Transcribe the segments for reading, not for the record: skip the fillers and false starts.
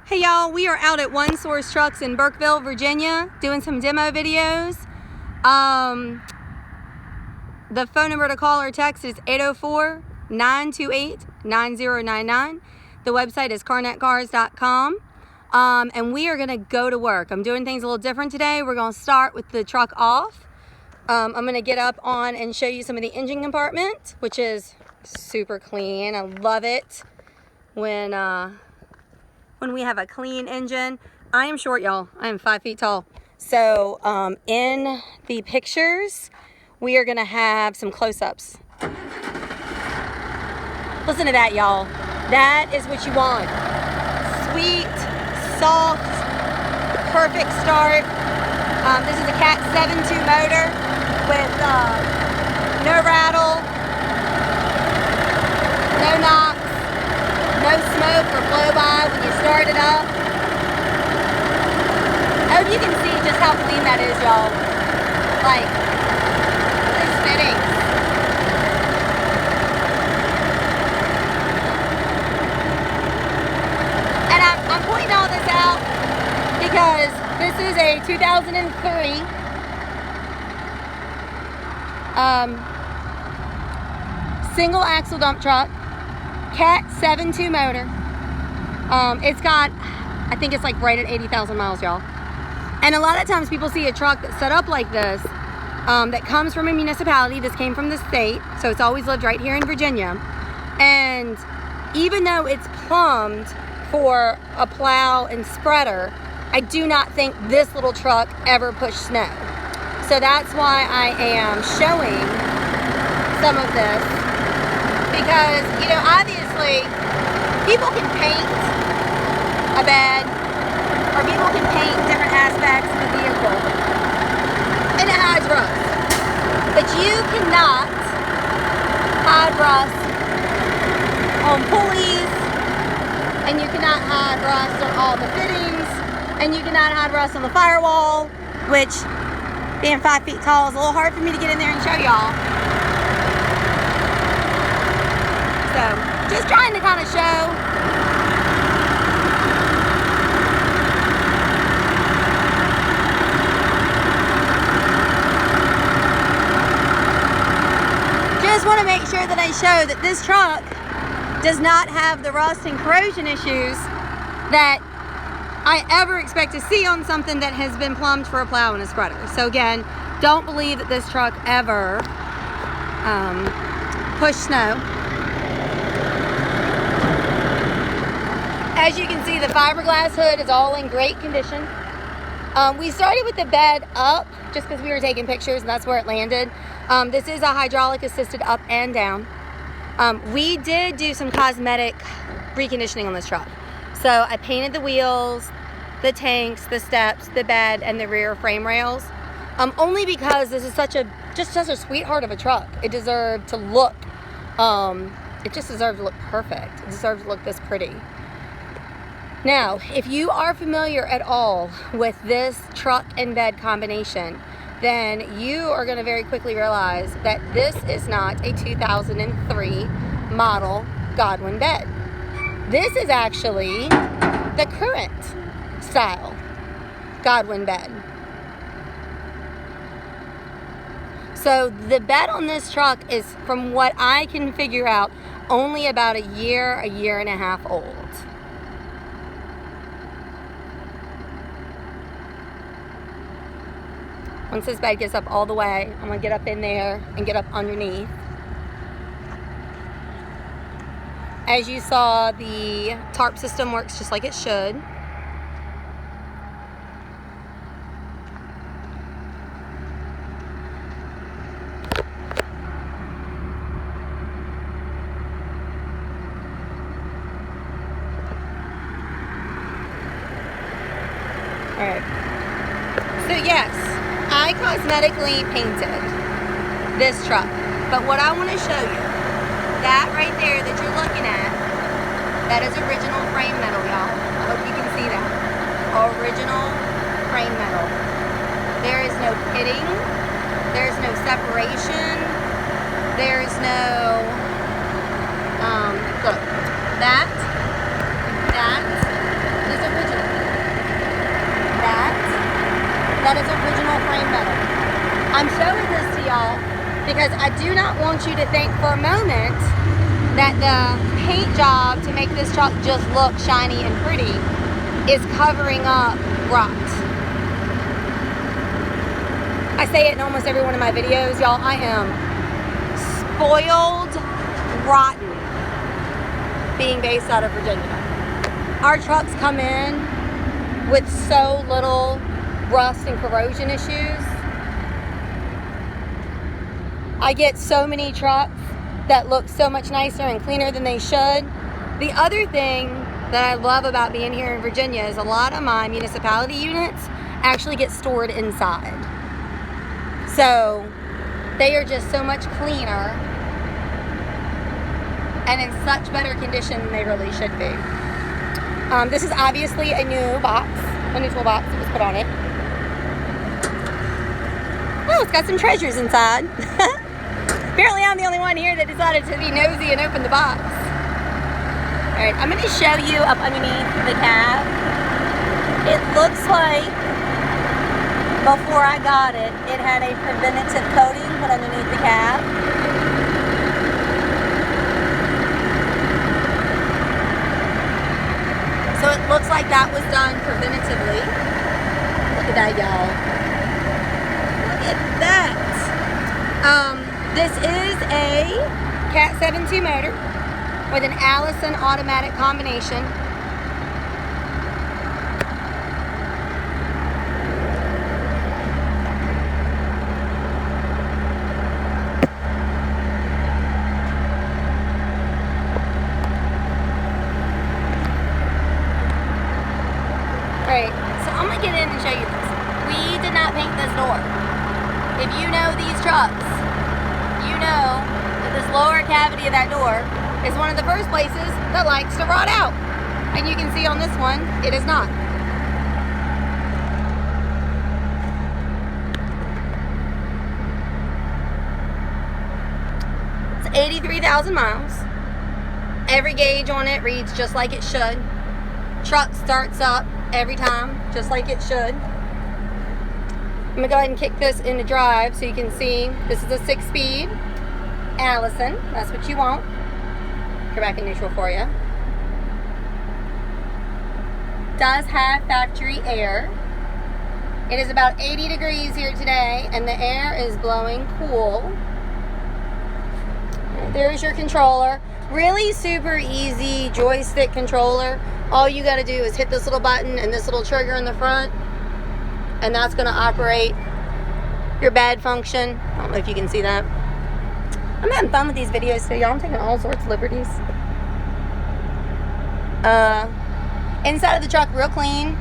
Hey y'all, we are out at One Source Trucks in Burkeville, Virginia, doing some demo videos. The phone number to call or text is 804-928-9099. The website is carnetcars.com. And we are gonna go to work. I'm doing things a little different today. We're gonna start with the truck off. I'm gonna get up on and show you some of the engine compartment, which is super clean. I love it when we have a clean engine. I am short, y'all. I am 5 feet tall. So in the pictures, we are gonna have some close-ups. Listen to that, y'all. That is what you want. Sweet, soft, perfect start. This is a CAB-AXEL motor with no rattle, no knocks, no smoke or blow by when you start it up. I hope you can see just how clean that is, y'all. Like, those fittings. And I'm pointing all this out because this is a 2003 single axle dump truck. Cat 7.2 motor. It's got, I think it's like right at 80,000 miles, y'all. And a lot of times people see a truck that's set up like this, that comes from a municipality. This came from the state, so it's always lived right here in Virginia. And even though it's plumbed for a plow and spreader, I do not think this little truck ever pushed snow. So that's why I am showing some of this. Because, you know, obviously, people can paint a bed, or people can paint different aspects of the vehicle, and it hides rust. But you cannot hide rust on pulleys, and you cannot hide rust on all the fittings, and you cannot hide rust on the firewall, which, being 5 feet tall, is a little hard for me to get in there and show y'all. So, just trying to kind of show just want to make sure that I show that this truck does not have the rust and corrosion issues that I ever expect to see on something that has been plumbed for a plow and a spreader. So again, don't believe that this truck ever pushed snow. As you can see, the fiberglass hood is all in great condition. We started with the bed up just because we were taking pictures and that's where it landed. This is a hydraulic assisted up and down. We did do some cosmetic reconditioning on this truck. So I painted the wheels, the tanks, the steps, the bed, and the rear frame rails. Only because this is such a sweetheart of a truck. It deserved to look, it just deserved to look perfect. It deserved to look this pretty. Now, if you are familiar at all with this truck and bed combination, then you are going to very quickly realize that this is not a 2003 model Godwin bed. This is actually the current style Godwin bed. So the bed on this truck is, from what I can figure out, only about a year and a half old. Once this bed gets up all the way, I'm going to get up in there and get up underneath. As you saw, the TARP system works just like it should. Alright. So yes, I cosmetically painted this truck, but what I want to show you, that right there that you're looking at, that is original frame metal, y'all. I hope you can see that. Original frame metal. There is no pitting, there's no separation, there's no, look, that is original. I'm showing this to y'all because I do not want you to think for a moment that the paint job to make this truck just look shiny and pretty is covering up rot. I say it in almost every one of my videos, y'all. I am spoiled rotten being based out of Virginia. Our trucks come in with so little rust and corrosion issues. I get so many trucks that look so much nicer and cleaner than they should. The other thing that I love about being here in Virginia is a lot of my municipality units actually get stored inside. So they are just so much cleaner and in such better condition than they really should be. This is obviously a new box, a new toolbox that was put on it. Oh, it's got some treasures inside. Apparently I'm the only one here that decided to be nosy and open the box. Alright, I'm going to show you up underneath the cab. It looks like before I got it, it had a preventative coating put underneath the cab. So it looks like that was done preventatively. Look at that, y'all. Look at that. This is a Cat 7.2 motor with an Allison automatic combination. Alright, so I'm going to get in and show you this. We did not paint this door. If you know these trucks, you know that this lower cavity of that door is one of the first places that likes to rot out. And you can see on this one, it is not. It's 83,000 miles. Every gauge on it reads just like it should. Truck starts up every time, just like it should. I'm going to go ahead and kick this into drive so you can see this is a 6-speed Allison. That's what you want. Go back in neutral for you. Does have factory air. It is about 80 degrees here today and the air is blowing cool. There's your controller. Really super easy joystick controller. All you got to do is hit this little button and this little trigger in the front, and that's going to operate your bed function. I don't know if you can see that. I'm having fun with these videos today, y'all. I'm taking all sorts of liberties. Inside of the truck, real clean.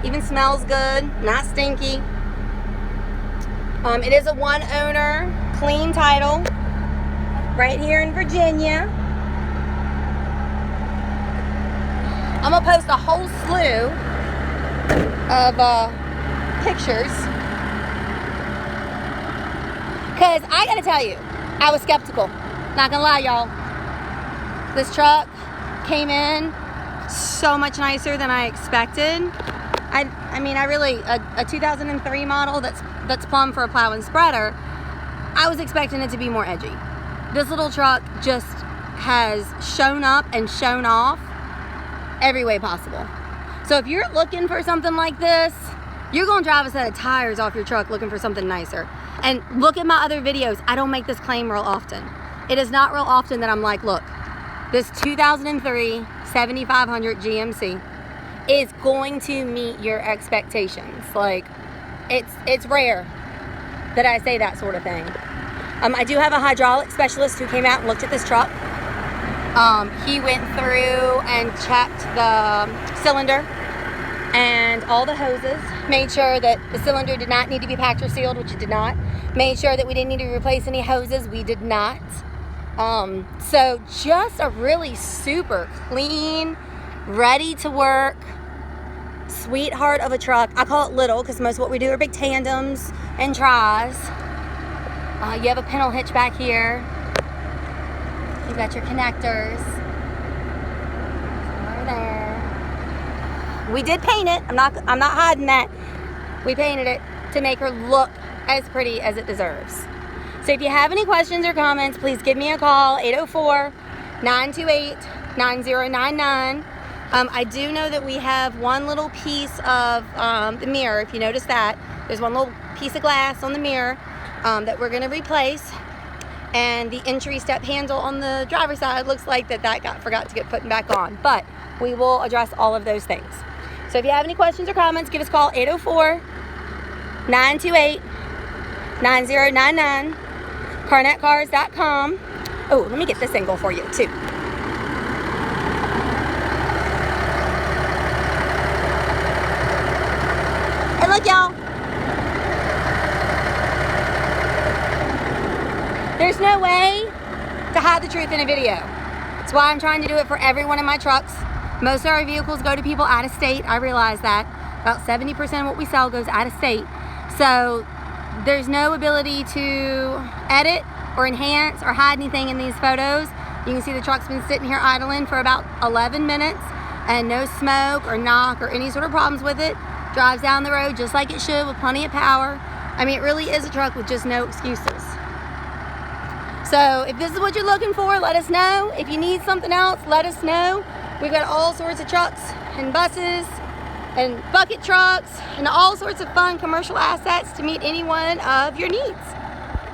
Even smells good, not stinky. It is a one-owner, clean title, right here in Virginia. I'm going to post a whole slew of pictures. Because I got to tell you, I was skeptical. Not going to lie, y'all. This truck came in so much nicer than I expected. I mean, I really, a 2003 model that's plumb for a plow and spreader, I was expecting it to be more edgy. This little truck just has shown up and shown off every way possible. So if you're looking for something like this, you're going to drive a set of tires off your truck looking for something nicer. And look at my other videos. I don't make this claim real often. It is not real often that I'm like, look, this 2003 7500 GMC is going to meet your expectations. Like, it's rare that I say that sort of thing. I do have a hydraulic specialist who came out and looked at this truck. He went through and checked the cylinder and all the hoses, made sure that the cylinder did not need to be packed or sealed, which it did not. Made sure that we didn't need to replace any hoses, we did not. So just a really super clean, ready to work, sweetheart of a truck. I call it little because most of what we do are big tandems and tries. You have a pintle hitch back here. You've got your connectors. Over there. We did paint it. I'm not hiding that. We painted it to make her look as pretty as it deserves. So if you have any questions or comments, please give me a call, 804-928-9099. I do know that we have one little piece of the mirror. If you notice that, there's one little piece of glass on the mirror that we're going to replace. And the entry step handle on the driver's side looks like that forgot to get put back on. But we will address all of those things. So if you have any questions or comments, give us a call, 804-928-9099, carnetcars.com. Oh, let me get this angle for you too. Hey, look, y'all. There's no way to hide the truth in a video. That's why I'm trying to do it for every one of my trucks. Most of our vehicles go to people out of state. I realize that. About 70% of what we sell goes out of state. So there's no ability to edit or enhance or hide anything in these photos. You can see the truck's been sitting here idling for about 11 minutes and no smoke or knock or any sort of problems with it. Drives down the road just like it should with plenty of power. I mean, it really is a truck with just no excuses. So if this is what you're looking for, let us know. If you need something else, let us know. We've got all sorts of trucks and buses and bucket trucks and all sorts of fun commercial assets to meet any one of your needs.